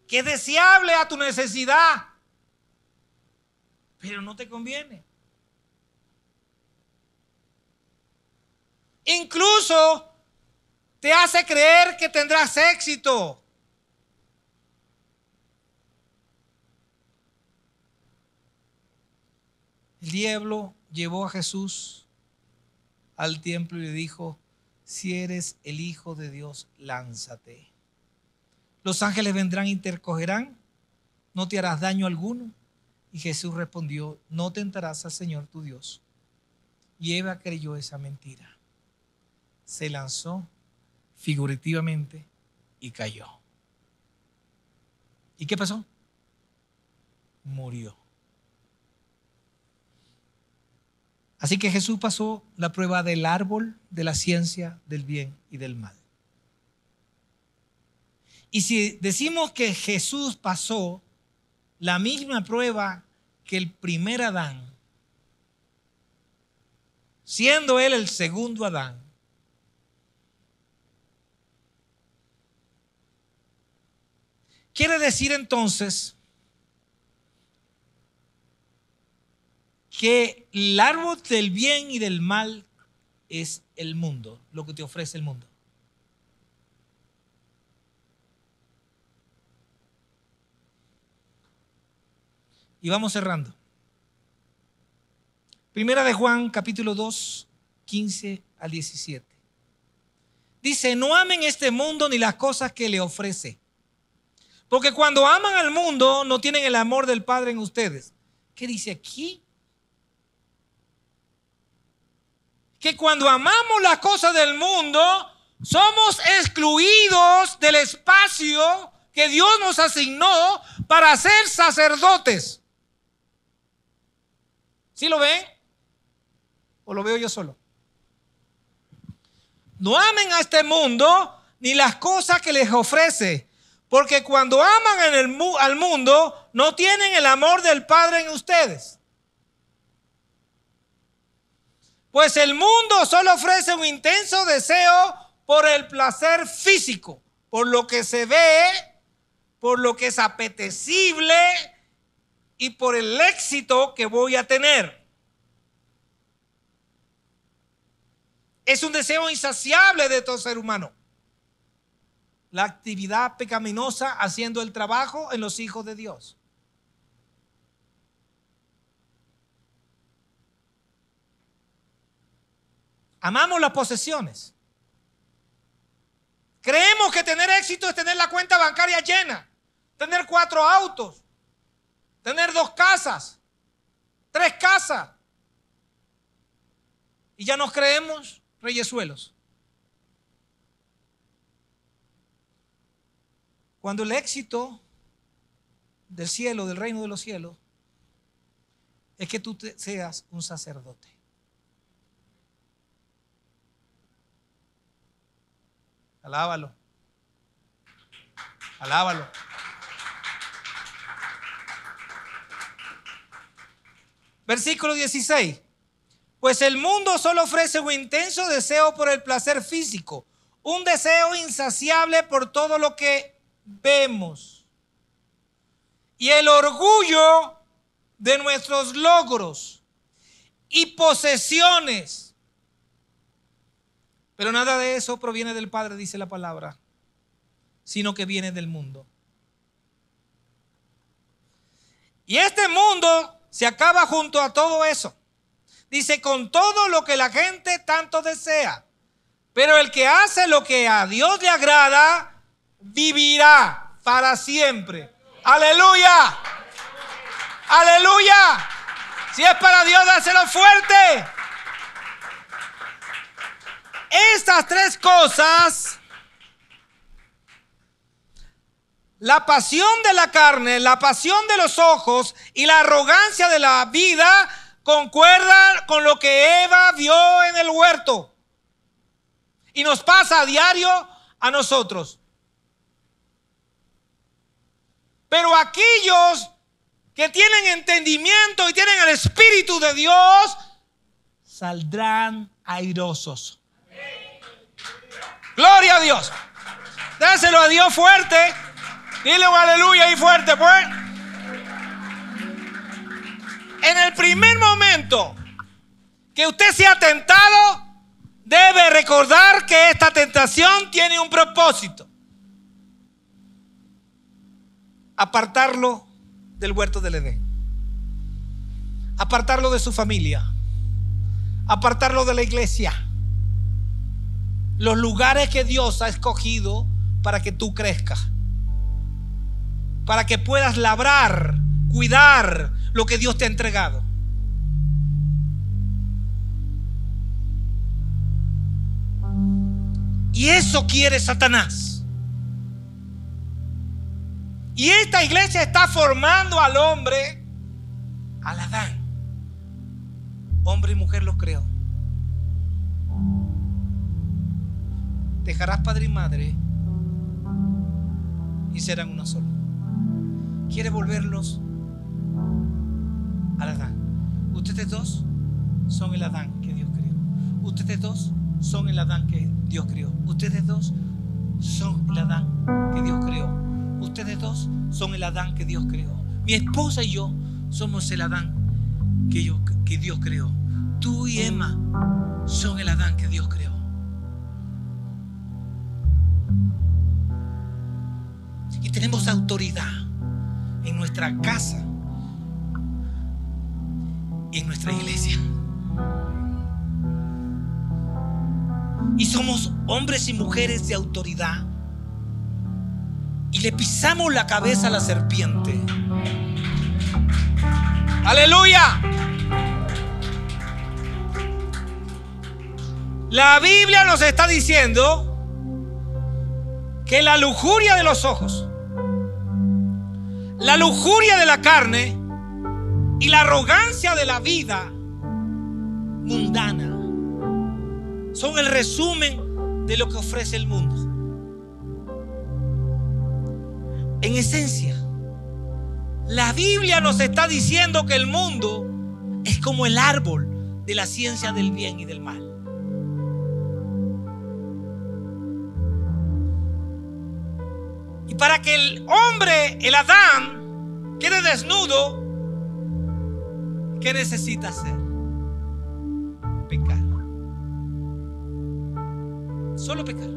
Que es deseable a tu necesidad, pero no te conviene. Incluso te hace creer que tendrás éxito. El diablo llevó a Jesús al templo y le dijo: si eres el Hijo de Dios, lánzate. Los ángeles vendrán y te recogerán, no te harás daño alguno. Y Jesús respondió: no tentarás al Señor tu Dios. Y Eva creyó esa mentira. Se lanzó figurativamente y cayó. ¿Y qué pasó? Murió. Así que Jesús pasó la prueba del árbol de la ciencia del bien y del mal. Y si decimos que Jesús pasó la misma prueba que el primer Adán, siendo él el segundo Adán, quiere decir entonces que el árbol del bien y del mal es el mundo, lo que te ofrece el mundo. Y vamos cerrando. Primera de Juan, capítulo 2, 15 al 17. Dice, no amen este mundo ni las cosas que le ofrece. Porque cuando aman al mundo, no tienen el amor del Padre en ustedes. ¿Qué dice aquí? Que cuando amamos las cosas del mundo, somos excluidos del espacio que Dios nos asignó para ser sacerdotes. ¿Sí lo ven? ¿O lo veo yo solo? No amen a este mundo ni las cosas que les ofrece, porque cuando aman al mundo, no tienen el amor del Padre en ustedes. Pues el mundo solo ofrece un intenso deseo por el placer físico, por lo que se ve, por lo que es apetecible y por el éxito que voy a tener. Es un deseo insaciable de todo ser humano. La actividad pecaminosa haciendo el trabajo en los hijos de Dios. Amamos las posesiones. Creemos que tener éxito es tener la cuenta bancaria llena, tener 4 autos, tener 2 casas, 3 casas. Y ya nos creemos reyesuelos. Cuando el éxito del cielo, del reino de los cielos, es que tú seas un sacerdote. Alábalo. Alábalo. Versículo 16. Pues el mundo solo ofrece un intenso deseo por el placer físico, un deseo insaciable por todo lo que vemos y el orgullo de nuestros logros y posesiones. Pero nada de eso proviene del Padre, dice la palabra, sino que viene del mundo. Y este mundo se acaba junto a todo eso. Dice, con todo lo que la gente tanto desea. Pero el que hace lo que a Dios le agrada, vivirá para siempre. ¡Aleluya! ¡Aleluya! Si es para Dios, dáselo fuerte. Estas 3 cosas, la pasión de la carne, la pasión de los ojos y la arrogancia de la vida, concuerdan con lo que Eva vio en el huerto. Y nos pasa a diario a nosotros. Pero aquellos que tienen entendimiento y tienen el Espíritu de Dios, saldrán airosos. Gloria a Dios. Dáselo a Dios fuerte. Dile un aleluya ahí fuerte, pues. En el primer momento que usted sea tentado, debe recordar que esta tentación tiene un propósito: apartarlo del huerto del Edén, apartarlo de su familia, apartarlo de la iglesia, los lugares que Dios ha escogido para que tú crezcas, para que puedas labrar, cuidar lo que Dios te ha entregado. Y eso quiere Satanás. Y esta iglesia está formando al hombre, al Adán. Hombre y mujer los creó. Dejarás padre y madre y serán uno solo. Quiere volverlos al Adán. Ustedes 2 son el Adán que Dios creó. Ustedes 2 son el Adán que Dios creó. Ustedes 2 son el Adán que Dios creó. Ustedes 2 son el Adán que Dios creó. Mi esposa y yo somos el Adán que que Dios creó. Tú y Emma son el Adán que Dios creó. Y tenemos autoridad en nuestra casa y en nuestra iglesia. Y somos hombres y mujeres de autoridad. Y le pisamos la cabeza a la serpiente. ¡Aleluya! La Biblia nos está diciendo que la lujuria de los ojos, la lujuria de la carne y la arrogancia de la vida mundana son el resumen de lo que ofrece el mundo. En esencia, la Biblia nos está diciendo que el mundo es como el árbol de la ciencia del bien y del mal. Y para que el hombre, el Adán, quede desnudo, ¿qué necesita hacer? Pecar. Solo pecar.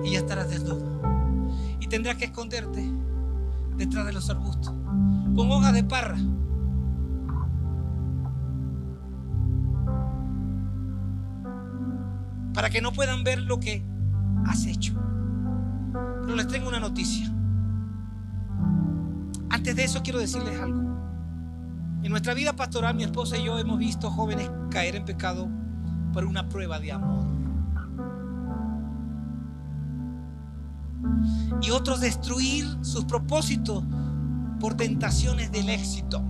Y ya estarás desnudo. Y tendrás que esconderte detrás de los arbustos con hojas de parra. Para que no puedan ver lo que has hecho. Pero les tengo una noticia. Antes de eso quiero decirles algo. En nuestra vida pastoral, mi esposa y yo hemos visto jóvenes caer en pecado por una prueba de amor. Y otros destruir sus propósitos por tentaciones del éxito.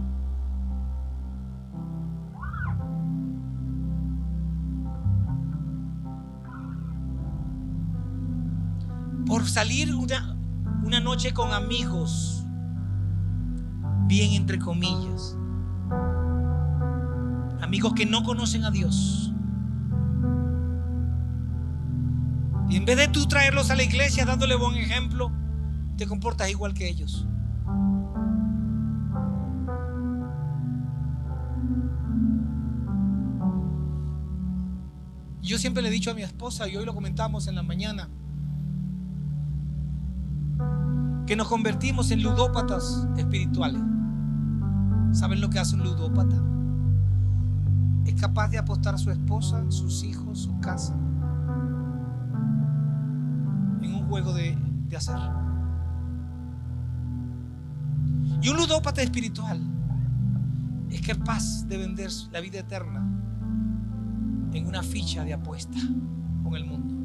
Por salir una noche con amigos, bien entre comillas, amigos que no conocen a Dios. Y en vez de tú traerlos a la iglesia dándole buen ejemplo, te comportas igual que ellos. Yo siempre le he dicho a mi esposa, y hoy lo comentamos en la mañana, que nos convertimos en ludópatas espirituales. ¿Saben lo que hace un ludópata? Es capaz de apostar a su esposa, sus hijos, su casa, en un juego de azar. Y un ludópata espiritual es capaz de vender la vida eterna en una ficha de apuesta con el mundo.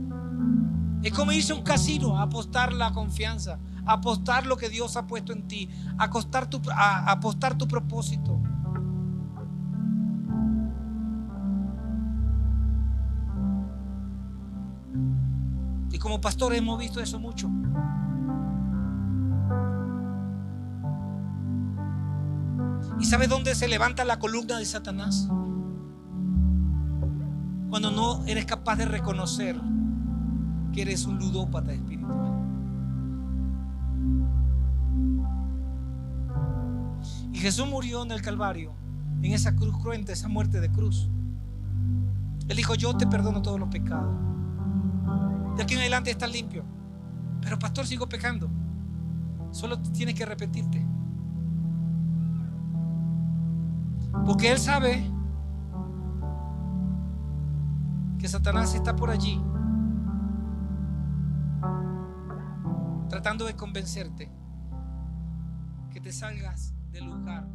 Es como irse a un casino a apostar la confianza, a apostar lo que Dios ha puesto en ti, a apostar tu propósito. Y como pastores hemos visto eso mucho. ¿Y sabes dónde se levanta la columna de Satanás? Cuando no eres capaz de reconocer que eres un ludópata espiritual. Y Jesús murió en el Calvario, en esa cruz cruenta, esa muerte de cruz. Él dijo: yo te perdono todos los pecados. De aquí en adelante estás limpio. Pero pastor, sigo pecando. Solo tienes que arrepentirte. Porque Él sabe que Satanás está por allí tratando de convencerte que te salgas del lugar